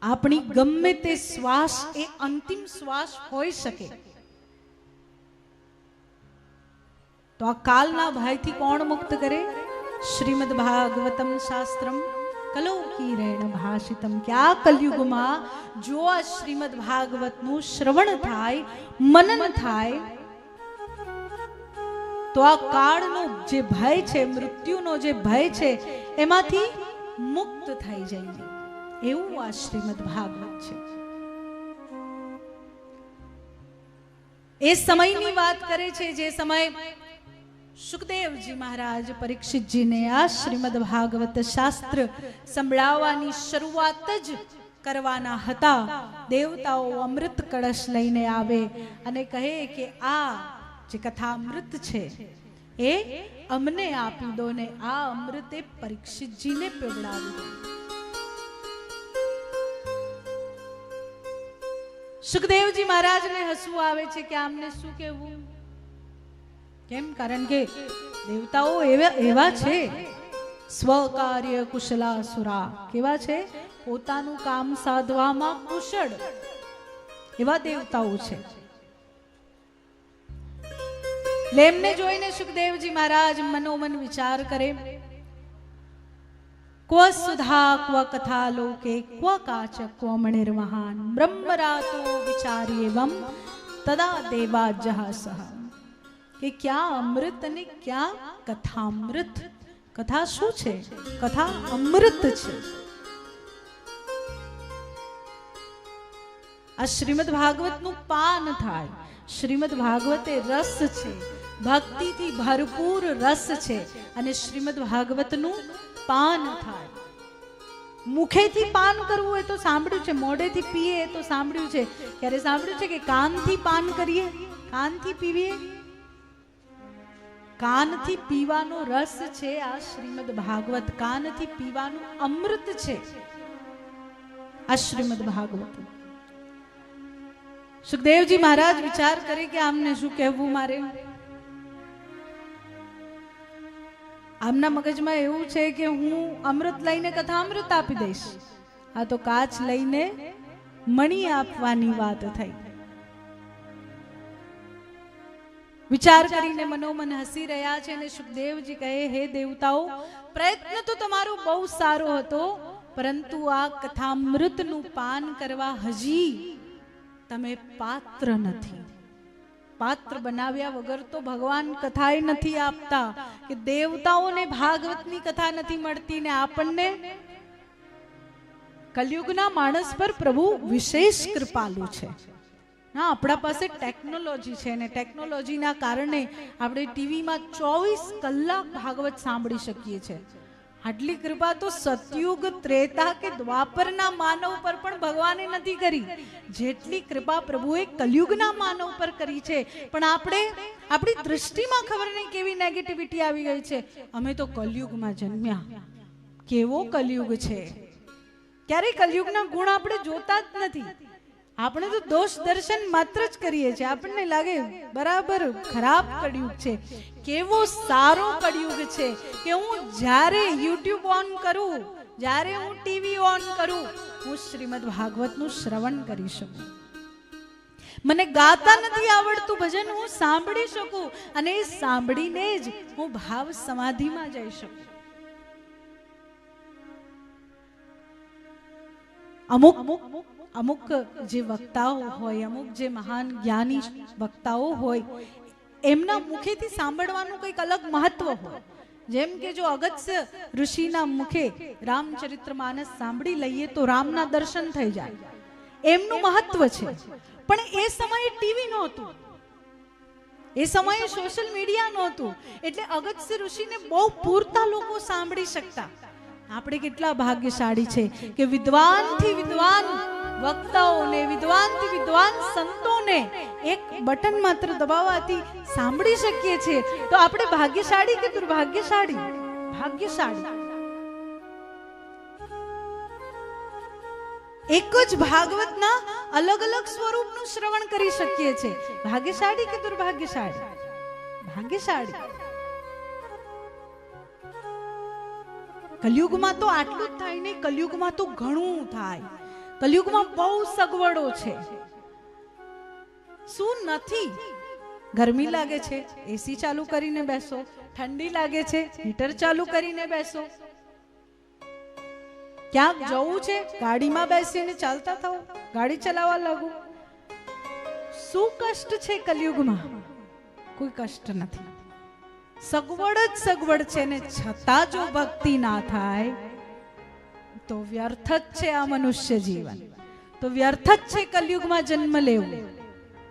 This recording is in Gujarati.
આપણી ગમે તે શ્વાસ એ અંતિમ શ્વાસ હોઈ શકે, તો આ કાલના ભયથી કોણ મુક્ત કરે? શ્રીમદ ભાગવતમ શાસ્ત્રમ કલોકીરેણ ભાષિતમ. કે આ કલયુગમાં જો આ શ્રીમદ ભાગવતનું શ્રવણ થાય, મનન થાય, તો આ કાળનો જે ભય છે, મૃત્યુનો જે ભય છે, એમાંથી મુક્ત થઈ જાય. એવું આ શ્રીમદ ભાગવત છે. એ સમયની વાત કરે છે જે સમય સુખદેવજી મહારાજ પરીક્ષિતજીને આ શ્રીમદ ભાગવત શાસ્ત્ર સંભળાવવાની શરૂઆત જ કરવાના હતા. દેવતાઓ અમૃત કળશ લઈને આવે અને કહે કે આ જે કથામૃત છે એ અમને આપી દો ને આ અમૃતે પરીક્ષિતજીને પીવડાવી દો. સુખદેવજી મહારાજને હસવું આવે છે કે આમને શું કહેવું? કેમ? કારણ કે દેવતાઓ એવા છે, સ્વકાર્ય કુશલાસુરા. કેવા છે? પોતાનું કામ સાધવામાં કુશળ એવા દેવતાઓ છે. એમને જોઈને સુખદેવજી મહારાજ મનોમન વિચાર કરે, ક્વ સુધા ક્વ કથા લોકે ક્વ કાચ ક્વ મણિર્મહાન બ્રહ્મરાતો વિચાર્યેવમ તદા દેવા જહાસહ. કે ક્યાં અમૃત અને ક્યાં કથામૃત? કથા શું છે? કથા અમૃત છે. આ શ્રીમદ ભાગવતનું પાન થાય. શ્રીમદ ભાગવત એ રસ છે, ભક્તિથી ભરપૂર રસ છે, અને શ્રીમદ ભાગવતનું પાન થાય. મુખેથી પાન કરવું એ તો સાંભળ્યું છે, મોઢેથી પીએ એ તો સાંભળ્યું છે. ક્યારે સાંભળ્યું છે કે કાનથી પાન કરીએ, કાનથી પીવીએ? કાનથી પીવાનો રસ છે આ શ્રીમદ ભાગવત. કાનથી પીવાનું અમૃત છે આ શ્રીમદ ભાગવત. સુખદેવજી મહારાજ વિચાર કરે કે આમને શું કહેવું મારે? આમના મગજમાં એવું છે કે હું અમૃત લઈને કથામૃત આપી દઈશ, આ તો કાચ લઈને મણી આપવાની વાત થઈ. વિચાર કરીને મનોમન હસી રહ્યા છે. અને સુખદેવજી કહે, હે દેવતાઓ, પ્રયત્ન તો તમારો બહુ સારો હતો, પરંતુ આ કથામૃતનું પાન કરવા હજી તમે પાત્ર નથી. પાત્ર બનાવ્યા વગર તો ભગવાન કથાએ નથી આપતા, કે દેવતાઓને ભાગવતની કથા નથી મળતી ને આપણને કલયુગના માણસ પર પ્રભુ વિશેષ કૃપાલુ છે. હા, આપણા પાસે ટેકનોલોજી છે ને ટેકનોલોજીના કારણે આપણે ટીવીમાં 24 કલાક ભાગવત સાંભળી શકીએ છીએ. આટલી કૃપા તો સતયુગ, ત્રેતા કે દ્વાપરના માનવ પર પણ ભગવાને નથી કરી, જેટલી કૃપા પ્રભુએ કલયુગના માનવ પર કરી છે. પણ આપણે આપણી દૃષ્ટિમાં ખબર નહીં કેવી નેગેટિવિટી આવી ગઈ છે. અમે તો કલયુગમાં જન્મ્યા. કેવો કલયુગ છે! ક્યારે કલયુગના ગુણ આપણે જોતા જ નથી. આપણે તો દોષ દર્શન માત્ર જ કરીએ છીએ. આપણને લાગે બરાબર ખરાબ કળયુગ છે. કેવો સારો કળયુગ છે કે હું જ્યારે યુટ્યુબ ઓન કરું, જ્યારે હું ટીવી ઓન કરું, હું શ્રીમદ ભાગવતનું શ્રવણ કરી શકું. મને ગાતા નથી આવડતું ભજન, હું સાંભળી શકું, અને એ સાંભળીને જ હું ભાવ સમાધિમાં જઈ શકું. અમુક જે વક્તાઓ હોય, અમુક જે મહાન જ્ઞાની વક્તાઓ હોય, એમના મુખેથી સાંભળવાનું કંઈક અલગ મહત્વ હોય. જેમ કે જો અગત્ય ઋષિના મુખે રામચરિત્રમાનસ સાંભળી લઈએ તો રામના દર્શન થઈ જાય, એમનું મહત્વ છે. પણ એ સમયે ટીવી નહોતું, એ સમયે સોશિયલ મીડિયા નહોતું, એટલે અગત્ય ઋષિને બહુ પૂરતા લોકો સાંભળી શકતા. આપણે કેટલા ભાગ્યશાળી છે કે વિદ્વાનથી વિદ્વાન વક્તાઓને, વિદ્વાનથી વિદ્વાન સંતોને એક બટન માત્ર દબાવવાથી સાંભળી શકીએ છીએ. તો આપણે ભાગ્યશાળી કે દુર્ભાગ્યશાળી? ભાગ્યશાળી. એક જ ભાગવતના અલગ અલગ સ્વરૂપનું શ્રવણ કરી શકીએ છીએ. ભાગ્યશાળી કે દુર્ભાગ્યશાળી? ભાગ્યશાળી. કલયુગમાં તો આટલું જ થાય નહીં, કલયુગમાં તો ઘણું થાય. કલયુગમાં બહુ સગવડો છે. શું નથી? ગરમી લાગે છે, એસી ચાલુ કરીને બેસો. ઠંડી લાગે છે, હીટર ચાલુ કરીને બેસો. ક્યાંક જવું છે, ગાડીમાં બેસીને ચાલતા થાઓ, ગાડી ચલાવવા લાગો. શું કષ્ટ છે કલયુગમાં? કોઈ કષ્ટ નથી. સગવડ જ સગવડ છે ને છતાં જો ભક્તિ ના થાય તો વ્યર્થ જ છે આ મનુષ્ય જીવન. તો વ્યર્થ જ છે કલયુગમાં જન્મ લેવું.